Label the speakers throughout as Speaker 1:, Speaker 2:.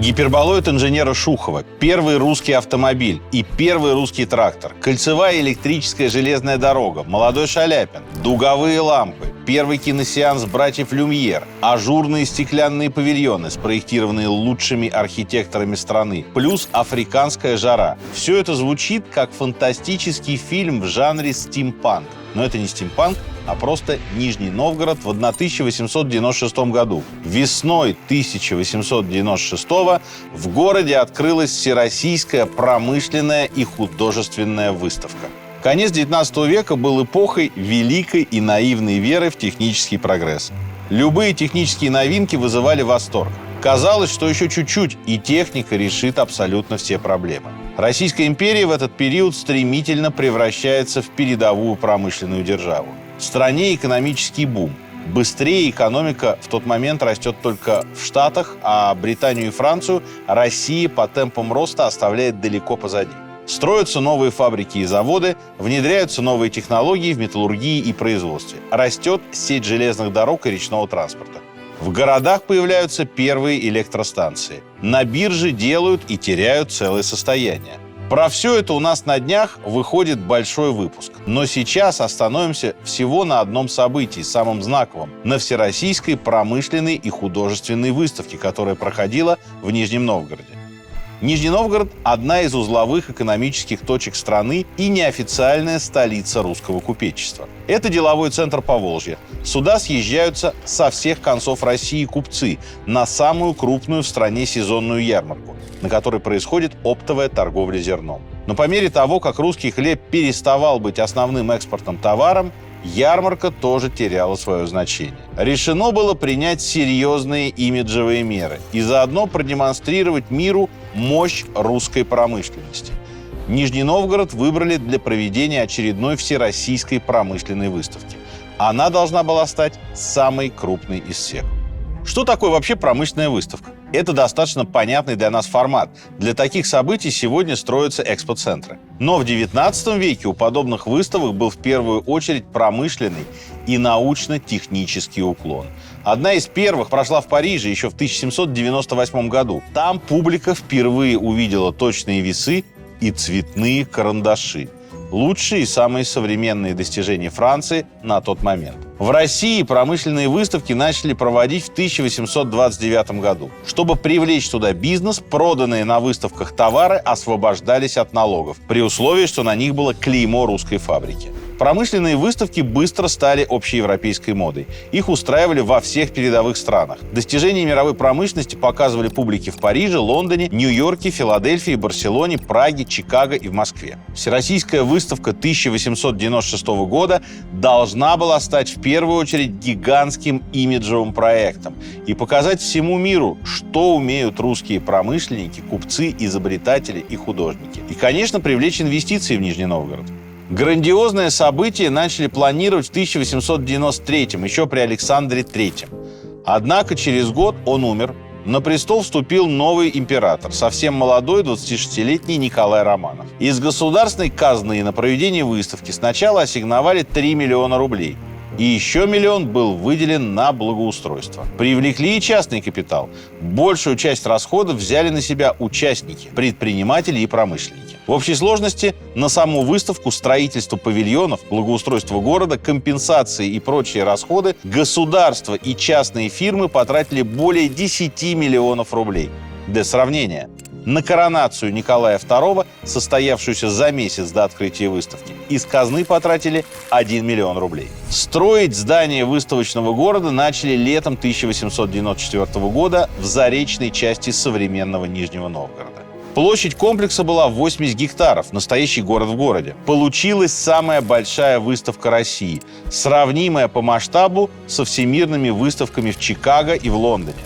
Speaker 1: Гиперболоид инженера Шухова, первый русский автомобиль и первый русский трактор, кольцевая электрическая железная дорога, молодой Шаляпин, дуговые лампы, первый киносеанс братьев Люмьер, ажурные стеклянные павильоны, спроектированные лучшими архитекторами страны, плюс африканская жара. Все это звучит как фантастический фильм в жанре стимпанк. Но это не стимпанк, а просто Нижний Новгород в 1896 году. Весной 1896 в городе открылась Всероссийская промышленная и художественная выставка. Конец XIX века был эпохой великой и наивной веры в технический прогресс. Любые технические новинки вызывали восторг. Казалось, что еще чуть-чуть, и техника решит абсолютно все проблемы. Российская империя в этот период стремительно превращается в передовую промышленную державу. В стране экономический бум. Быстрее экономика в тот момент растет только в Штатах, а Британию и Францию Россия по темпам роста оставляет далеко позади. Строятся новые фабрики и заводы, внедряются новые технологии в металлургии и производстве. Растет сеть железных дорог и речного транспорта. В городах появляются первые электростанции. На бирже делают и теряют целое состояние. Про все это у нас на днях выходит большой выпуск. Но сейчас остановимся всего на одном событии, самом знаковом – на Всероссийской промышленной и художественной выставке, которая проходила в Нижнем Новгороде. Нижний Новгород – одна из узловых экономических точек страны и неофициальная столица русского купечества. Это деловой центр Поволжья. Сюда съезжаются со всех концов России купцы на самую крупную в стране сезонную ярмарку, на которой происходит оптовая торговля зерном. Но по мере того, как русский хлеб переставал быть основным экспортным товаром, ярмарка тоже теряла свое значение. Решено было принять серьезные имиджевые меры и заодно продемонстрировать миру мощь русской промышленности. Нижний Новгород выбрали для проведения очередной всероссийской промышленной выставки. Она должна была стать самой крупной из всех. Что такое вообще промышленная выставка? Это достаточно понятный для нас формат. Для таких событий сегодня строятся экспоцентры. Но в XIX веке у подобных выставок был в первую очередь промышленный и научно-технический уклон. Одна из первых прошла в Париже еще в 1798 году. Там публика впервые увидела точные весы и цветные карандаши. Лучшие и самые современные достижения Франции на тот момент. В России промышленные выставки начали проводить в 1829 году. Чтобы привлечь туда бизнес, проданные на выставках товары освобождались от налогов, при условии, что на них было клеймо русской фабрики. Промышленные выставки быстро стали общеевропейской модой. Их устраивали во всех передовых странах. Достижения мировой промышленности показывали публике в Париже, Лондоне, Нью-Йорке, Филадельфии, Барселоне, Праге, Чикаго и в Москве. Всероссийская выставка 1896 года должна была стать в первую очередь гигантским имиджевым проектом и показать всему миру, что умеют русские промышленники, купцы, изобретатели и художники. И, конечно, привлечь инвестиции в Нижний Новгород. Грандиозное событие начали планировать в 1893-м, еще при Александре III. Однако через год он умер. На престол вступил новый император, совсем молодой 26-летний Николай Романов. Из государственной казны на проведение выставки сначала ассигновали 3 миллиона рублей. И еще 1 миллион был выделен на благоустройство. Привлекли и частный капитал. Большую часть расходов взяли на себя участники, предприниматели и промышленники. В общей сложности на саму выставку, строительство павильонов, благоустройство города, компенсации и прочие расходы государство и частные фирмы потратили более 10 миллионов рублей. Для сравнения, на коронацию Николая II, состоявшуюся за месяц до открытия выставки, из казны потратили 1 миллион рублей. Строить здание выставочного города начали летом 1894 года в заречной части современного Нижнего Новгорода. Площадь комплекса была 80 гектаров, настоящий город в городе. Получилась самая большая выставка России, сравнимая по масштабу со всемирными выставками в Чикаго и в Лондоне.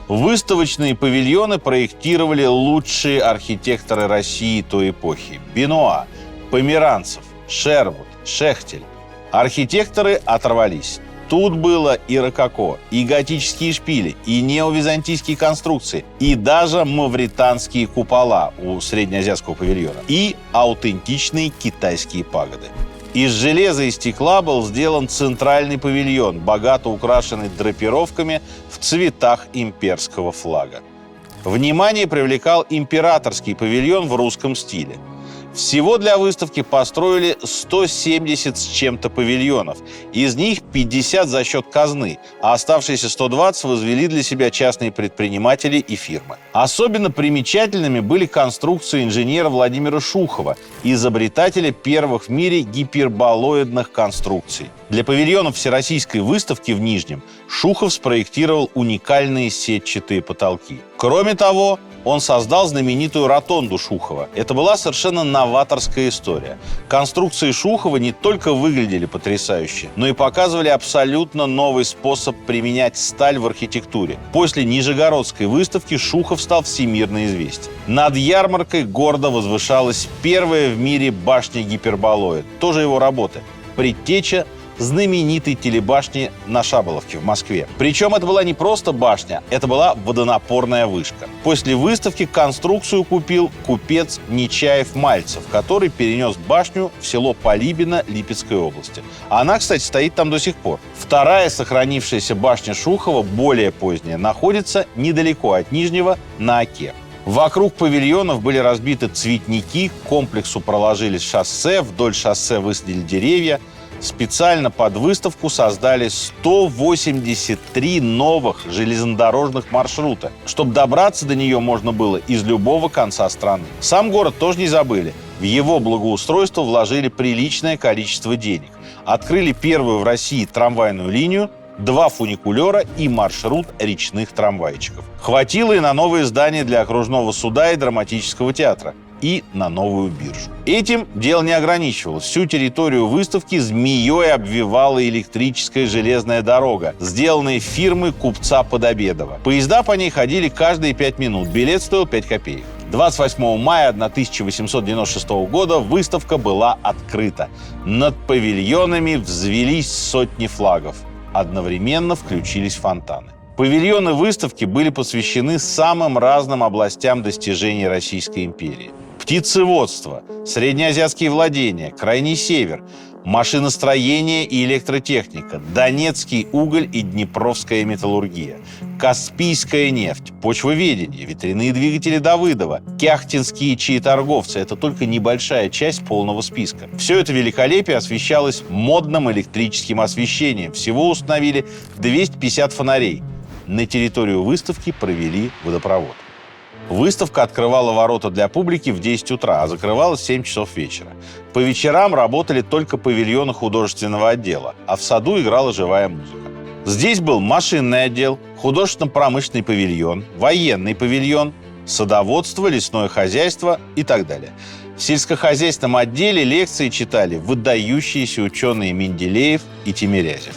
Speaker 1: Выставочные павильоны проектировали лучшие архитекторы России той эпохи: Бенуа, Померанцев, Шервуд, Шехтель. Архитекторы оторвались. Тут было и рококо, и готические шпили, и неовизантийские конструкции, и даже мавританские купола у среднеазиатского павильона, и аутентичные китайские пагоды. Из железа и стекла был сделан центральный павильон, богато украшенный драпировками в цветах имперского флага. Внимание привлекал императорский павильон в русском стиле. Всего для выставки построили 170 с чем-то павильонов. Из них 50 за счет казны, а оставшиеся 120 возвели для себя частные предприниматели и фирмы. Особенно примечательными были конструкции инженера Владимира Шухова, изобретателя первых в мире гиперболоидных конструкций. Для павильонов Всероссийской выставки в Нижнем Шухов спроектировал уникальные сетчатые потолки. Кроме того, он создал знаменитую ротонду Шухова. Это была совершенно новаторская история. Конструкции Шухова не только выглядели потрясающе, но и показывали абсолютно новый способ применять сталь в архитектуре. После Нижегородской выставки Шухов стал всемирно известен. Над ярмаркой гордо возвышалась первая в мире башня-гиперболоид, тоже его работы, предтеча знаменитой телебашни на Шаболовке в Москве. Причем это была не просто башня, это была водонапорная вышка. После выставки конструкцию купил купец Нечаев-Мальцев, который перенес башню в село Полибино Липецкой области. Она, кстати, стоит там до сих пор. Вторая сохранившаяся башня Шухова, более поздняя, находится недалеко от Нижнего, на Оке. Вокруг павильонов были разбиты цветники, к комплексу проложили шоссе, вдоль шоссе высадили деревья. Специально под выставку создали 183 новых железнодорожных маршрута, чтобы добраться до нее можно было из любого конца страны. Сам город тоже не забыли. В его благоустройство вложили приличное количество денег. Открыли первую в России трамвайную линию, 2 фуникулера и маршрут речных трамвайчиков. Хватило и на новые здания для окружного суда и драматического театра, и на новую биржу. Этим дело не ограничивалось. Всю территорию выставки змеей обвивала электрическая железная дорога, сделанная фирмой купца Подобедова. Поезда по ней ходили каждые 5 минут. Билет стоил 5 копеек. 28 мая 1896 года выставка была открыта. Над павильонами взвелись сотни флагов. Одновременно включились фонтаны. Павильоны выставки были посвящены самым разным областям достижений Российской империи. Птицеводство, среднеазиатские владения, Крайний Север, машиностроение и электротехника, Донецкий уголь и Днепровская металлургия, Каспийская нефть, почвоведение, ветряные двигатели Давыдова, кяхтинские чаеторговцы – это только небольшая часть полного списка. Все это великолепие освещалось модным электрическим освещением. Всего установили 250 фонарей. На территорию выставки провели водопровод. Выставка открывала ворота для публики в 10 утра, а закрывалась в 7 часов вечера. По вечерам работали только павильоны художественного отдела, а в саду играла живая музыка. Здесь был машинный отдел, художественно-промышленный павильон, военный павильон, садоводство, лесное хозяйство и так далее. В сельскохозяйственном отделе лекции читали выдающиеся ученые Менделеев и Тимирязев.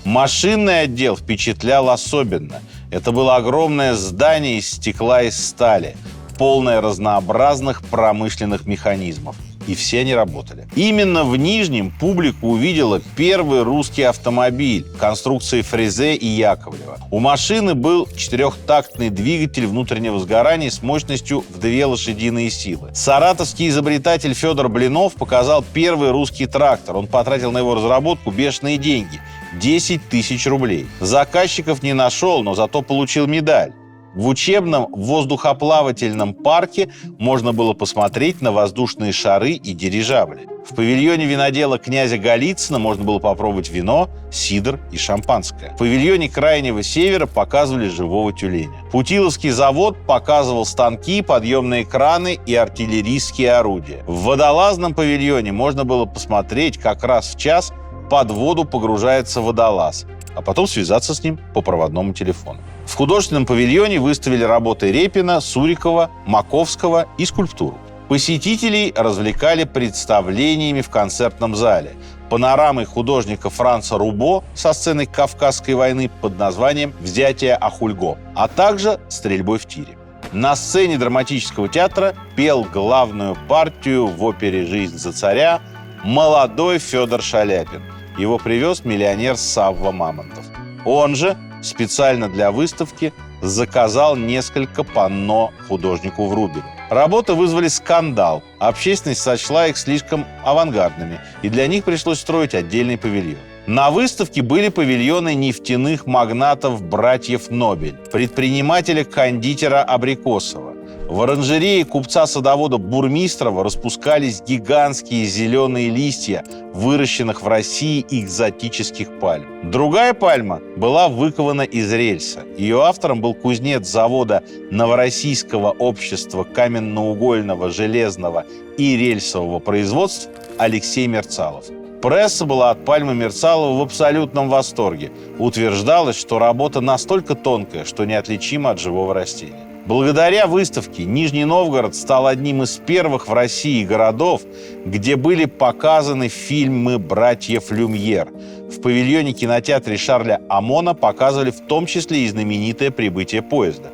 Speaker 1: Машинный отдел впечатлял особенно. Это было огромное здание из стекла и стали, полное разнообразных промышленных механизмов. И все они работали. Именно в Нижнем публика увидела первый русский автомобиль конструкции Фрезе и Яковлева. У машины был 4-тактный двигатель внутреннего сгорания с мощностью в 2 лошадиные силы. Саратовский изобретатель Федор Блинов показал первый русский трактор. Он потратил на его разработку бешеные деньги – 10 тысяч рублей. Заказчиков не нашел, но зато получил медаль. В учебном воздухоплавательном парке можно было посмотреть на воздушные шары и дирижабли. В павильоне винодела князя Голицына можно было попробовать вино, сидр и шампанское. В павильоне Крайнего Севера показывали живого тюленя. Путиловский завод показывал станки, подъемные краны и артиллерийские орудия. В водолазном павильоне можно было посмотреть, как раз в час под воду погружается водолаз, а потом связаться с ним по проводному телефону. В художественном павильоне выставили работы Репина, Сурикова, Маковского и скульптуру. Посетителей развлекали представлениями в концертном зале, панорамой художника Франца Рубо со сценой Кавказской войны под названием «Взятие Ахульго», а также стрельбой в тире. На сцене драматического театра пел главную партию в опере «Жизнь за царя» молодой Федор Шаляпин. Его привез миллионер Савва Мамонтов. Он же специально для выставки заказал несколько панно художнику Врубелю. Работы вызвали скандал. Общественность сочла их слишком авангардными, и для них пришлось строить отдельный павильон. На выставке были павильоны нефтяных магнатов братьев Нобель, предпринимателя-кондитера Абрикосова. В оранжерее купца-садовода Бурмистрова распускались гигантские зеленые листья выращенных в России экзотических пальм. Другая пальма была выкована из рельса. Ее автором был кузнец завода Новороссийского общества каменноугольного, железного и рельсового производств Алексей Мерцалов. Пресса была от пальмы Мерцалова в абсолютном восторге. Утверждалось, что работа настолько тонкая, что неотличима от живого растения. Благодаря выставке Нижний Новгород стал одним из первых в России городов, где были показаны фильмы братьев Люмьер. В павильоне кинотеатра Шарля Амона показывали в том числе и знаменитое «Прибытие поезда».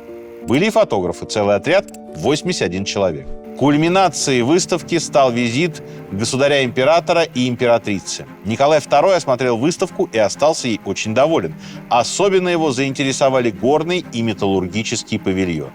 Speaker 1: Были и фотографы, целый отряд – 81 человек. Кульминацией выставки стал визит государя-императора и императрицы. Николай II осмотрел выставку и остался ей очень доволен. Особенно его заинтересовали горные и металлургические павильоны.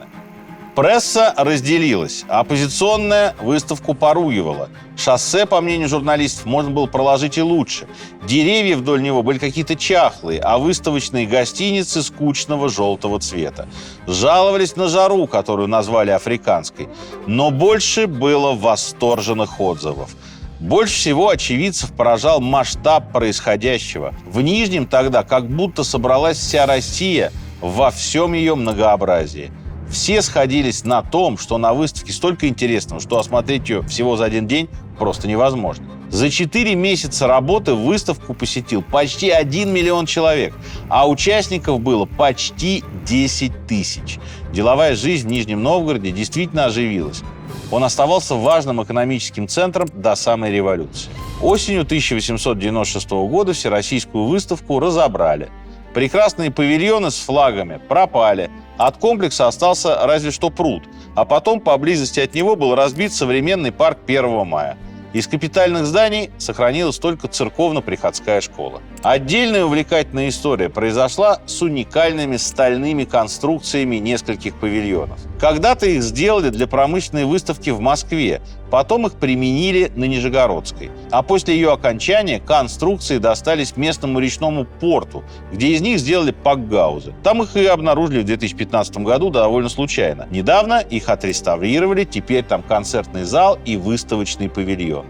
Speaker 1: Пресса разделилась. Оппозиционная выставку поругивала. Шоссе, по мнению журналистов, можно было проложить и лучше. Деревья вдоль него были какие-то чахлые, а выставочные гостиницы скучного желтого цвета. Жаловались на жару, которую назвали африканской. Но больше было восторженных отзывов. Больше всего очевидцев поражал масштаб происходящего. В Нижнем тогда как будто собралась вся Россия во всем ее многообразии. Все сходились на том, что на выставке столько интересного, что осмотреть ее всего за один день просто невозможно. За 4 месяца работы выставку посетил почти 1 миллион человек, а участников было почти 10 тысяч. Деловая жизнь в Нижнем Новгороде действительно оживилась. Он оставался важным экономическим центром до самой революции. Осенью 1896 года всероссийскую выставку разобрали. Прекрасные павильоны с флагами пропали. От комплекса остался разве что пруд, а потом поблизости от него был разбит современный парк 1 мая. Из капитальных зданий сохранилась только церковно-приходская школа. Отдельная увлекательная история произошла с уникальными стальными конструкциями нескольких павильонов. Когда-то их сделали для промышленной выставки в Москве, потом их применили на Нижегородской. А после ее окончания конструкции достались местному речному порту, где из них сделали пакгаузы. Там их и обнаружили в 2015 году довольно случайно. Недавно их отреставрировали, теперь там концертный зал и выставочный павильон.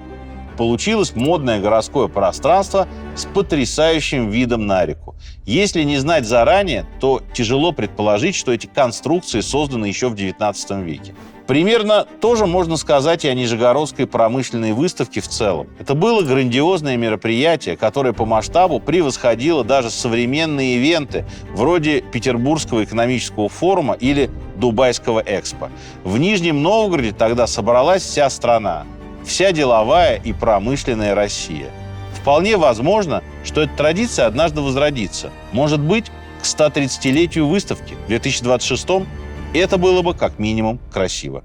Speaker 1: Получилось модное городское пространство с потрясающим видом на реку. Если не знать заранее, то тяжело предположить, что эти конструкции созданы еще в XIX веке. Примерно то же можно сказать и о Нижегородской промышленной выставке в целом. Это было грандиозное мероприятие, которое по масштабу превосходило даже современные ивенты вроде Петербургского экономического форума или Дубайского экспо. В Нижнем Новгороде тогда собралась вся страна. Вся деловая и промышленная Россия. Вполне возможно, что эта традиция однажды возродится. Может быть, к 130-летию выставки в 2026-м это было бы как минимум красиво.